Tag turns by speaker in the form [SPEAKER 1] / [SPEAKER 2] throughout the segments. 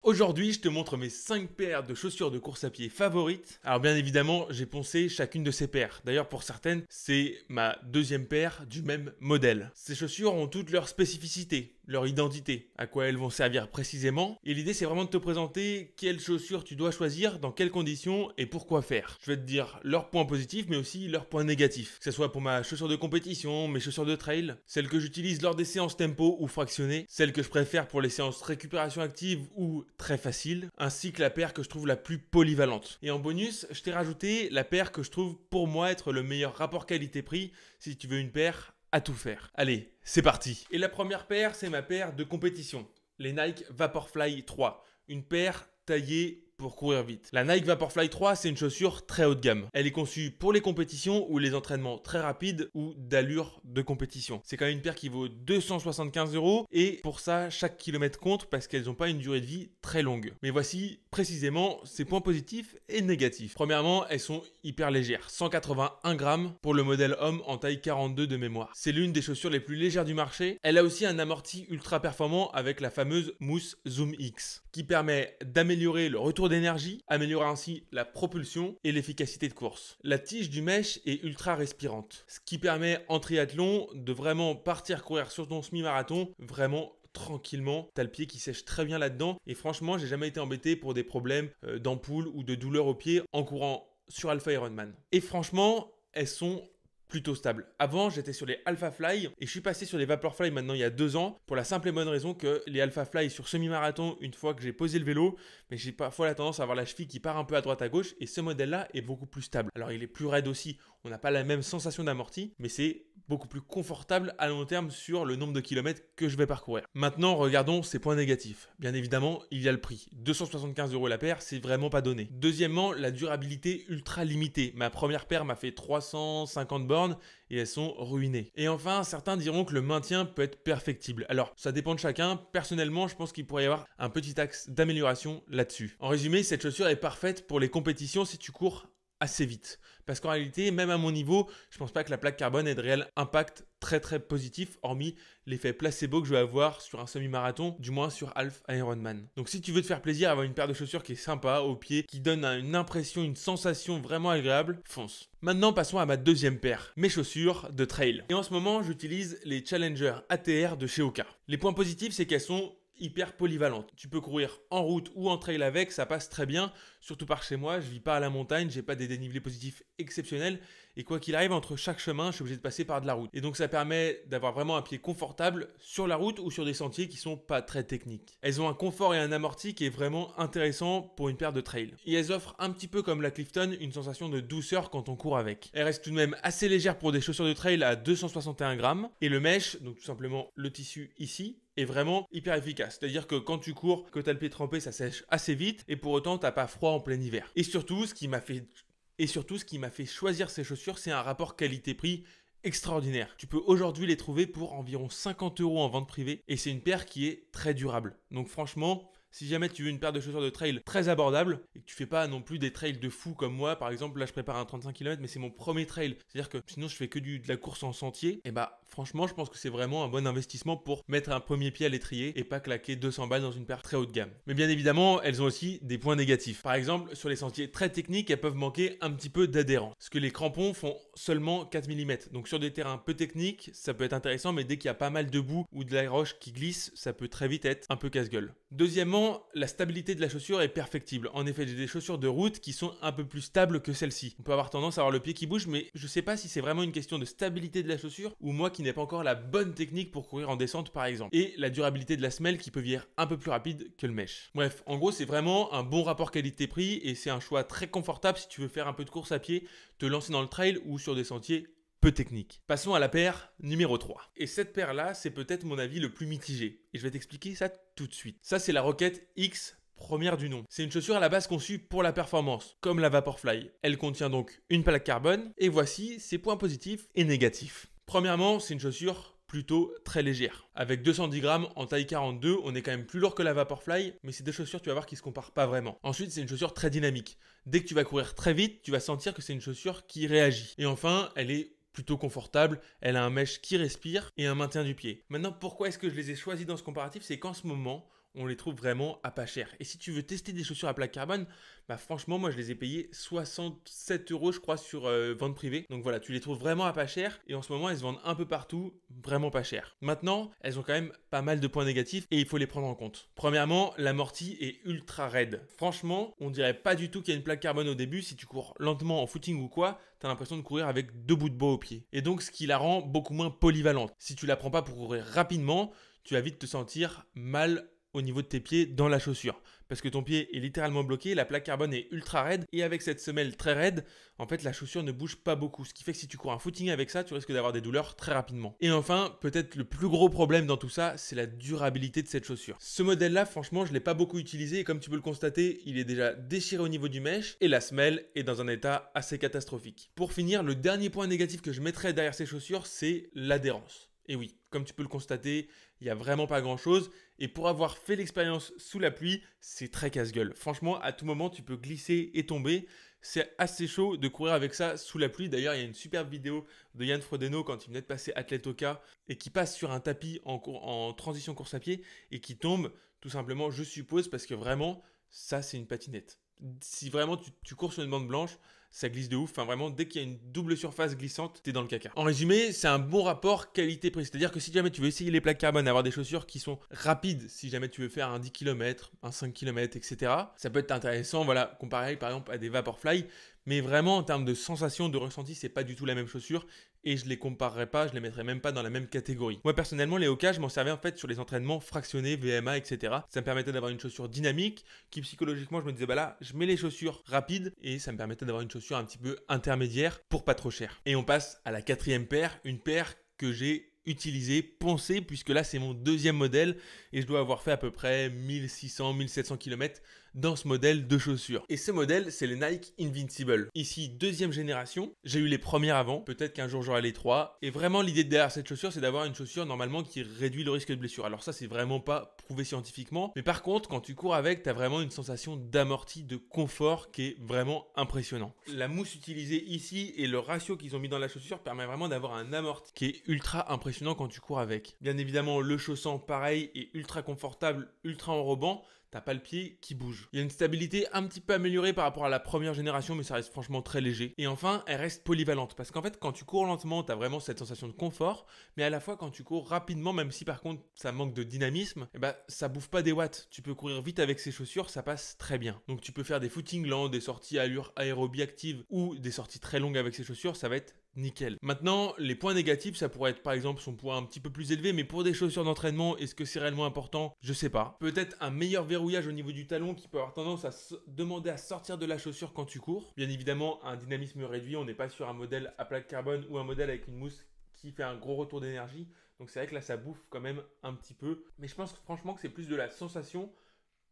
[SPEAKER 1] Aujourd'hui, je te montre mes 5 paires de chaussures de course à pied favorites. Alors bien évidemment, j'ai poncé chacune de ces paires. D'ailleurs, pour certaines, c'est ma deuxième paire du même modèle. Ces chaussures ont toutes leurs spécificités, leur identité, à quoi elles vont servir précisément. Et l'idée, c'est vraiment de te présenter quelles chaussures tu dois choisir, dans quelles conditions et pourquoi faire. Je vais te dire leurs points positifs, mais aussi leurs points négatifs. Que ce soit pour ma chaussure de compétition, mes chaussures de trail, celles que j'utilise lors des séances tempo ou fractionnées, celles que je préfère pour les séances récupération active ou très facile, ainsi que la paire que je trouve la plus polyvalente. Et en bonus, je t'ai rajouté la paire que je trouve pour moi être le meilleur rapport qualité-prix si tu veux une paire à tout faire. Allez, c'est parti. Et la première paire, c'est ma paire de compétition, les Nike Vaporfly 3, une paire taillée pour courir vite. La Nike Vaporfly 3, c'est une chaussure très haut de gamme. Elle est conçue pour les compétitions ou les entraînements très rapides ou d'allure de compétition. C'est quand même une paire qui vaut 275 € et pour ça, chaque kilomètre compte parce qu'elles n'ont pas une durée de vie très longue. Mais voici précisément ses points positifs et négatifs. Premièrement, elles sont hyper légères, 181 grammes pour le modèle homme en taille 42 de mémoire. C'est l'une des chaussures les plus légères du marché. Elle a aussi un amorti ultra performant avec la fameuse mousse Zoom X qui permet d'améliorer le retour d'énergie, améliorer ainsi la propulsion et l'efficacité de course. La tige du mesh est ultra respirante, ce qui permet en triathlon de vraiment partir courir sur ton semi-marathon vraiment tranquillement. T'as le pied qui sèche très bien là-dedans et franchement, j'ai jamais été embêté pour des problèmes d'ampoule ou de douleur au pied en courant sur Alpha Ironman. Et franchement, elles sont plutôt stable. Avant, j'étais sur les Alpha Fly et je suis passé sur les Vaporfly maintenant il y a 2 ans pour la simple et bonne raison que les Alpha Fly sur semi-marathon, une fois que j'ai posé le vélo, mais j'ai parfois la tendance à avoir la cheville qui part un peu à droite à gauche et ce modèle-là est beaucoup plus stable. Alors il est plus raide aussi, on n'a pas la même sensation d'amorti, mais c'est beaucoup plus confortable à long terme sur le nombre de kilomètres que je vais parcourir. Maintenant, regardons ses points négatifs. Bien évidemment, il y a le prix. 275 € la paire, c'est vraiment pas donné. Deuxièmement, la durabilité ultra limitée. Ma première paire m'a fait 350 bornes et elles sont ruinées. Et enfin, certains diront que le maintien peut être perfectible. Alors, ça dépend de chacun. Personnellement, je pense qu'il pourrait y avoir un petit axe d'amélioration là-dessus. En résumé, cette chaussure est parfaite pour les compétitions si tu cours assez vite. Parce qu'en réalité, même à mon niveau, je pense pas que la plaque carbone ait de réel impact très positif, hormis l'effet placebo que je vais avoir sur un semi-marathon, du moins sur Alpha Ironman. Donc si tu veux te faire plaisir, avoir une paire de chaussures qui est sympa au pied, qui donne une impression, une sensation vraiment agréable, fonce. Maintenant, passons à ma deuxième paire, mes chaussures de trail. Et en ce moment, j'utilise les Challenger ATR de chez Hoka. Les points positifs, c'est qu'elles sont hyper polyvalente. Tu peux courir en route ou en trail avec, ça passe très bien. Surtout par chez moi, je vis pas à la montagne, j'ai pas des dénivelés positifs exceptionnels. Et quoi qu'il arrive, entre chaque chemin, je suis obligé de passer par de la route. Et donc ça permet d'avoir vraiment un pied confortable sur la route ou sur des sentiers qui sont pas très techniques. Elles ont un confort et un amorti qui est vraiment intéressant pour une paire de trail. Et elles offrent un petit peu comme la Clifton, une sensation de douceur quand on court avec. Elles restent tout de même assez légères pour des chaussures de trail à 261 grammes. Et le mesh, donc tout simplement le tissu ici, est vraiment hyper efficace. C'est-à-dire que quand tu cours, que tu as le pied trempé, ça sèche assez vite et pour autant, tu n'as pas froid en plein hiver. Et surtout, ce qui m'a fait choisir ces chaussures, c'est un rapport qualité-prix extraordinaire. Tu peux aujourd'hui les trouver pour environ 50 € en vente privée et c'est une paire qui est très durable. Donc franchement, si jamais tu veux une paire de chaussures de trail très abordable et que tu fais pas non plus des trails de fou comme moi, par exemple, là je prépare un 35 km mais c'est mon premier trail. C'est-à-dire que sinon je fais que de la course en sentier. Et bah franchement, je pense que c'est vraiment un bon investissement pour mettre un premier pied à l'étrier et pas claquer 200 balles dans une paire très haut de gamme. Mais bien évidemment, elles ont aussi des points négatifs. Par exemple, sur les sentiers très techniques, elles peuvent manquer un petit peu d'adhérence. Parce que les crampons font seulement 4 mm. Donc sur des terrains peu techniques, ça peut être intéressant, mais dès qu'il y a pas mal de boue ou de la roche qui glisse, ça peut très vite être un peu casse-gueule. Deuxièmement, la stabilité de la chaussure est perfectible. En effet, j'ai des chaussures de route qui sont un peu plus stables que celle-ci. On peut avoir tendance à avoir le pied qui bouge, mais je sais pas si c'est vraiment une question de stabilité de la chaussure ou moi qui n'ai pas encore la bonne technique pour courir en descente par exemple. Et la durabilité de la semelle qui peut vieillir un peu plus rapide que le mesh. Bref, en gros, c'est vraiment un bon rapport qualité-prix et c'est un choix très confortable si tu veux faire un peu de course à pied, te lancer dans le trail ou sur des sentiers peu technique. Passons à la paire numéro 3. Et cette paire-là, c'est peut-être mon avis le plus mitigé. Et je vais t'expliquer ça tout de suite. Ça, c'est la Rocket X première du nom. C'est une chaussure à la base conçue pour la performance, comme la Vaporfly. Elle contient donc une plaque carbone, et voici ses points positifs et négatifs. Premièrement, c'est une chaussure plutôt très légère. Avec 210 grammes en taille 42, on est quand même plus lourd que la Vaporfly, mais c'est deux chaussures, tu vas voir, qui se comparent pas vraiment. Ensuite, c'est une chaussure très dynamique. Dès que tu vas courir très vite, tu vas sentir que c'est une chaussure qui réagit. Et enfin, elle est plutôt confortable, elle a un mesh qui respire et un maintien du pied. Maintenant, pourquoi est-ce que je les ai choisis dans ce comparatif? C'est qu'en ce moment, on les trouve vraiment à pas cher. Et si tu veux tester des chaussures à plaque carbone, bah franchement, moi je les ai payées 67 € je crois sur vente privée. Donc voilà, tu les trouves vraiment à pas cher et en ce moment elles se vendent un peu partout, vraiment pas cher. Maintenant, elles ont quand même pas mal de points négatifs et il faut les prendre en compte. Premièrement, l'amorti est ultra raide. Franchement, on dirait pas du tout qu'il y a une plaque carbone au début. Si tu cours lentement en footing ou quoi, t'as l'impression de courir avec 2 bouts de bois au pied. Et donc ce qui la rend beaucoup moins polyvalente. Si tu la prends pas pour courir rapidement, tu vas vite te sentir mal au niveau de tes pieds dans la chaussure parce que ton pied est littéralement bloqué, la plaque carbone est ultra raide et avec cette semelle très raide, en fait la chaussure ne bouge pas beaucoup, ce qui fait que si tu cours un footing avec ça, tu risques d'avoir des douleurs très rapidement. Et enfin, peut-être le plus gros problème dans tout ça, c'est la durabilité de cette chaussure. Ce modèle là, franchement, je l'ai pas beaucoup utilisé et comme tu peux le constater, il est déjà déchiré au niveau du mesh et la semelle est dans un état assez catastrophique. Pour finir, le dernier point négatif que je mettrais derrière ces chaussures, c'est l'adhérence. Et oui, comme tu peux le constater, il n'y a vraiment pas grand chose. Et pour avoir fait l'expérience sous la pluie, c'est très casse-gueule. Franchement, à tout moment, tu peux glisser et tomber. C'est assez chaud de courir avec ça sous la pluie. D'ailleurs, il y a une superbe vidéo de Yann Frodeno quand il venait de passer Athlète Oka et qui passe sur un tapis en transition course à pied et qui tombe tout simplement, je suppose, parce que vraiment, ça, c'est une patinette. Si vraiment tu cours sur une bande blanche, ça glisse de ouf. Enfin, vraiment, dès qu'il y a une double surface glissante, t'es dans le caca. En résumé, c'est un bon rapport qualité-prix. C'est-à-dire que si jamais tu veux essayer les plaques carbone, avoir des chaussures qui sont rapides, si jamais tu veux faire un 10 km, un 5 km, etc., ça peut être intéressant, voilà, comparé par exemple à des Vaporfly. Mais vraiment, en termes de sensation, de ressenti, c'est pas du tout la même chaussure. Et je les comparerais pas, je les mettrais même pas dans la même catégorie. Moi, personnellement, les Hoka, je m'en servais en fait sur les entraînements fractionnés, VMA, etc. Ça me permettait d'avoir une chaussure dynamique qui, psychologiquement, je me disais, bah là, je mets les chaussures rapides et ça me permettait d'avoir une chaussure un petit peu intermédiaire pour pas trop cher. Et on passe à la quatrième paire, une paire que j'ai utilisé, poncé, puisque là c'est mon deuxième modèle et je dois avoir fait à peu près 1600-1700 km dans ce modèle de chaussures. Et ce modèle, c'est les Nike Invincible. Ici, deuxième génération. J'ai eu les premières avant, peut-être qu'un jour j'aurai les trois. Et vraiment, l'idée derrière cette chaussure, c'est d'avoir une chaussure normalement qui réduit le risque de blessure. Alors ça, c'est vraiment pas prouvé scientifiquement. Mais par contre, quand tu cours avec, tu as vraiment une sensation d'amorti, de confort qui est vraiment impressionnant. La mousse utilisée ici et le ratio qu'ils ont mis dans la chaussure permet vraiment d'avoir un amorti qui est ultra impressionnant quand tu cours avec. Bien évidemment, le chaussant, pareil, est ultra confortable, ultra enrobant. T'as pas le pied qui bouge. Il y a une stabilité un petit peu améliorée par rapport à la première génération, mais ça reste franchement très léger. Et enfin, elle reste polyvalente, parce qu'en fait, quand tu cours lentement, t'as vraiment cette sensation de confort, mais à la fois, quand tu cours rapidement, même si par contre, ça manque de dynamisme, eh ben, ça bouffe pas des watts. Tu peux courir vite avec ces chaussures, ça passe très bien. Donc tu peux faire des footings lents, des sorties à allure aérobie active, ou des sorties très longues avec ces chaussures, ça va être nickel. Maintenant, les points négatifs, ça pourrait être par exemple son poids un petit peu plus élevé, mais pour des chaussures d'entraînement, est-ce que c'est réellement important? Je sais pas. Peut-être un meilleur verrouillage au niveau du talon qui peut avoir tendance à demander à sortir de la chaussure quand tu cours. Bien évidemment, un dynamisme réduit, on n'est pas sur un modèle à plaque carbone ou un modèle avec une mousse qui fait un gros retour d'énergie. Donc c'est vrai que là, ça bouffe quand même un petit peu. Mais je pense franchement que c'est plus de la sensation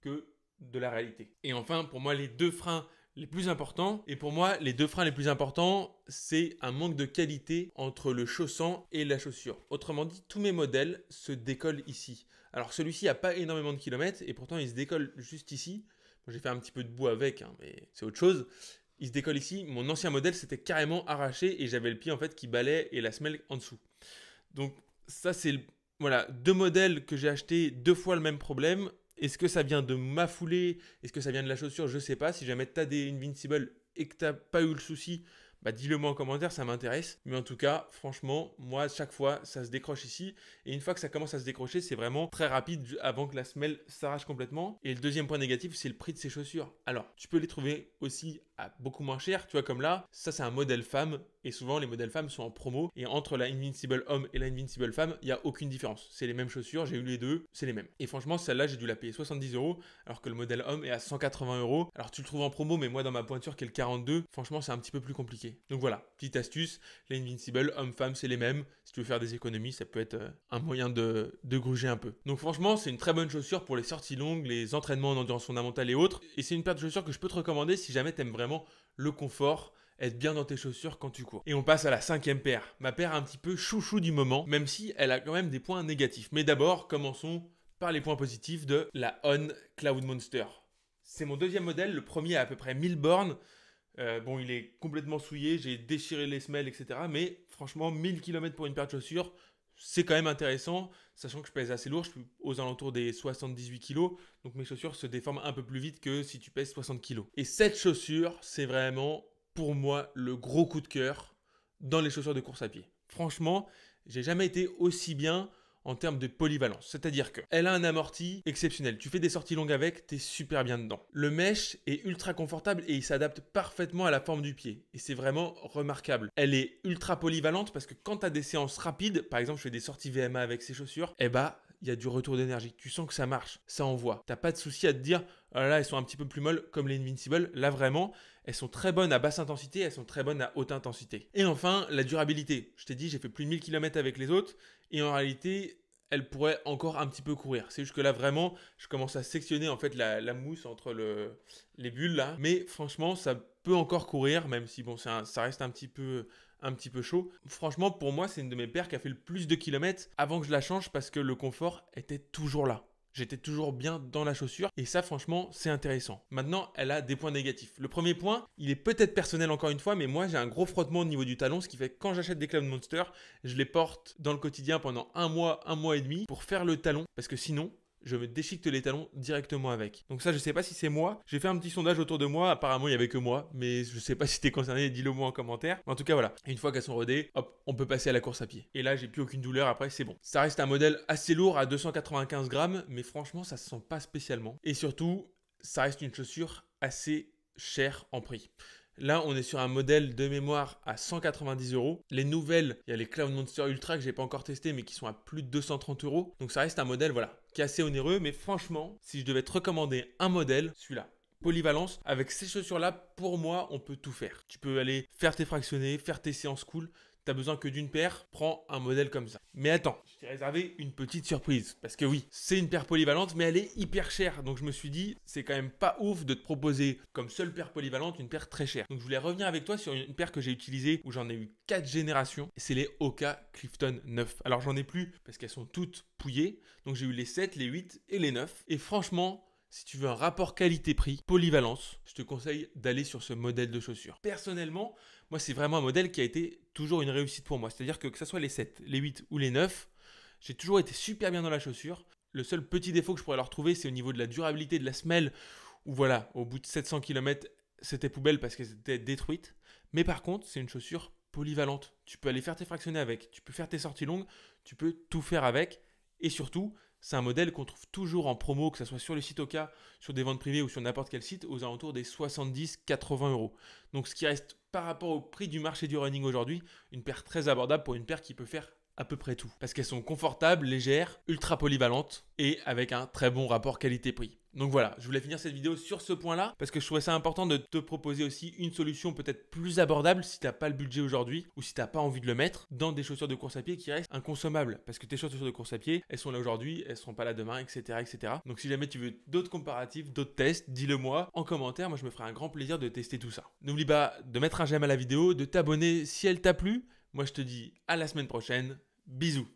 [SPEAKER 1] que de la réalité. Et enfin, pour moi, les deux freins les plus importants, et pour moi, les deux freins les plus importants, c'est un manque de qualité entre le chaussant et la chaussure. Autrement dit, tous mes modèles se décollent ici. Alors celui-ci n'a pas énormément de kilomètres, et pourtant il se décolle juste ici. Bon, j'ai fait un petit peu de bout avec, hein, mais c'est autre chose. Il se décolle ici. Mon ancien modèle s'était carrément arraché, et j'avais le pied en fait qui balait et la semelle en dessous. Donc ça, c'est voilà, deux modèles que j'ai achetés, deux fois le même problème. Est-ce que ça vient de ma foulée? Est-ce que ça vient de la chaussure? Je sais pas. Si jamais tu as des Invincible et que tu n'as pas eu le souci, bah dis-le moi en commentaire, ça m'intéresse. Mais en tout cas, franchement, moi, à chaque fois, ça se décroche ici. Et une fois que ça commence à se décrocher, c'est vraiment très rapide avant que la semelle s'arrache complètement. Et le deuxième point négatif, c'est le prix de ces chaussures. Alors, tu peux les trouver aussi à beaucoup moins cher. Tu vois, comme là, ça, c'est un modèle femme. Et souvent, les modèles femmes sont en promo. Et entre la Invincible homme et la Invincible femme, il n'y a aucune différence. C'est les mêmes chaussures. J'ai eu les deux. C'est les mêmes. Et franchement, celle-là, j'ai dû la payer 70 €. Alors que le modèle homme est à 180 €. Alors, tu le trouves en promo. Mais moi, dans ma pointure, qui est le 42, franchement, c'est un petit peu plus compliqué. Donc voilà, petite astuce. Les Invincible homme-femme, c'est les mêmes. Si tu veux faire des économies, ça peut être un moyen de gruger un peu. Donc franchement, c'est une très bonne chaussure pour les sorties longues, les entraînements en endurance fondamentale et autres. Et c'est une paire de chaussures que je peux te recommander si jamais tu aimes vraiment le confort, être bien dans tes chaussures quand tu cours. Et on passe à la cinquième paire. Ma paire un petit peu chouchou du moment, même si elle a quand même des points négatifs. Mais d'abord, commençons par les points positifs de la On Cloudmonster. C'est mon deuxième modèle, le premier a à peu près 1000 bornes. Bon, il est complètement souillé, j'ai déchiré les semelles, etc. Mais franchement, 1000 km pour une paire de chaussures, c'est quand même intéressant, sachant que je pèse assez lourd, je suis aux alentours des 78 kg, donc mes chaussures se déforment un peu plus vite que si tu pèses 60 kg. Et cette chaussure, c'est vraiment pour moi le gros coup de cœur dans les chaussures de course à pied. Franchement, j'ai jamais été aussi bien en termes de polyvalence. C'est-à-dire qu'elle a un amorti exceptionnel. Tu fais des sorties longues avec, t'es super bien dedans. Le mesh est ultra confortable et il s'adapte parfaitement à la forme du pied. Et c'est vraiment remarquable. Elle est ultra polyvalente parce que quand tu as des séances rapides, par exemple je fais des sorties VMA avec ces chaussures, eh bah, il y a du retour d'énergie. Tu sens que ça marche, ça envoie. T'as pas de souci à te dire, oh là, elles sont un petit peu plus molles comme les Invincible. Là vraiment, elles sont très bonnes à basse intensité, elles sont très bonnes à haute intensité. Et enfin, la durabilité. Je t'ai dit, j'ai fait plus de 1000 km avec les autres et en réalité, elle pourrait encore un petit peu courir. C'est juste que là, vraiment, je commence à sectionner en fait la mousse entre les bulles là. Mais franchement, ça peut encore courir, même si bon, ça reste un petit peu chaud. Franchement, pour moi, c'est une de mes paires qui a fait le plus de kilomètres avant que je la change parce que le confort était toujours là. J'étais toujours bien dans la chaussure et ça franchement c'est intéressant. Maintenant elle a des points négatifs. Le premier point, il est peut-être personnel encore une fois, mais moi j'ai un gros frottement au niveau du talon, ce qui fait que quand j'achète des Cloudmonster, je les porte dans le quotidien pendant un mois et demi pour faire le talon parce que sinon je me déchiquete les talons directement avec. Donc ça, je sais pas si c'est moi. J'ai fait un petit sondage autour de moi. Apparemment, il y avait que moi. Mais je sais pas si t'es concerné. Dis-le moi en commentaire. En tout cas, voilà. Une fois qu'elles sont rodées, hop, on peut passer à la course à pied. Et là, j'ai plus aucune douleur. Après, c'est bon. Ça reste un modèle assez lourd à 295 grammes. Mais franchement, ça se sent pas spécialement. Et surtout, ça reste une chaussure assez chère en prix. Là, on est sur un modèle de mémoire à 190 €. Les nouvelles, il y a les Cloudmonster Ultra que j'ai pas encore testé, mais qui sont à plus de 230 €. Donc ça reste un modèle, voilà, qui est assez onéreux. Mais franchement, si je devais te recommander un modèle, celui-là. Polyvalence, avec ces chaussures-là, pour moi, on peut tout faire. Tu peux aller faire tes fractionnés, faire tes séances cool. T'as besoin que d'une paire, prends un modèle comme ça. Mais attends, je t'ai réservé une petite surprise. Parce que oui, c'est une paire polyvalente, mais elle est hyper chère. Donc je me suis dit, c'est quand même pas ouf de te proposer comme seule paire polyvalente une paire très chère. Donc je voulais revenir avec toi sur une paire que j'ai utilisée, où j'en ai eu 4 générations. C'est les Hoka Clifton 9. Alors j'en ai plus parce qu'elles sont toutes pouillées. Donc j'ai eu les 7, les 8 et les 9. Et franchement, si tu veux un rapport qualité-prix, polyvalence, je te conseille d'aller sur ce modèle de chaussures. Personnellement, moi, c'est vraiment un modèle qui a été toujours une réussite pour moi. C'est-à-dire que ce soit les 7, les 8 ou les 9, j'ai toujours été super bien dans la chaussure. Le seul petit défaut que je pourrais leur trouver, c'est au niveau de la durabilité de la semelle, où voilà, au bout de 700 km, c'était poubelle parce qu'elle était détruite. Mais par contre, c'est une chaussure polyvalente. Tu peux aller faire tes fractionnés avec, tu peux faire tes sorties longues, tu peux tout faire avec. Et surtout, c'est un modèle qu'on trouve toujours en promo, que ce soit sur le site Hoka, sur des ventes privées ou sur n'importe quel site, aux alentours des 70-80 €. Donc ce qui reste par rapport au prix du marché du running aujourd'hui, une paire très abordable pour une paire qui peut faire à peu près tout. Parce qu'elles sont confortables, légères, ultra polyvalentes et avec un très bon rapport qualité-prix. Donc voilà, je voulais finir cette vidéo sur ce point-là parce que je trouvais ça important de te proposer aussi une solution peut-être plus abordable si tu n'as pas le budget aujourd'hui ou si tu n'as pas envie de le mettre dans des chaussures de course à pied qui restent inconsommables. Parce que tes chaussures de course à pied, elles sont là aujourd'hui, elles ne seront pas là demain, etc., etc. Donc si jamais tu veux d'autres comparatifs, d'autres tests, dis-le moi en commentaire. Moi, je me ferai un grand plaisir de tester tout ça. N'oublie pas de mettre un j'aime à la vidéo, de t'abonner si elle t'a plu. Moi, je te dis à la semaine prochaine. Bisous.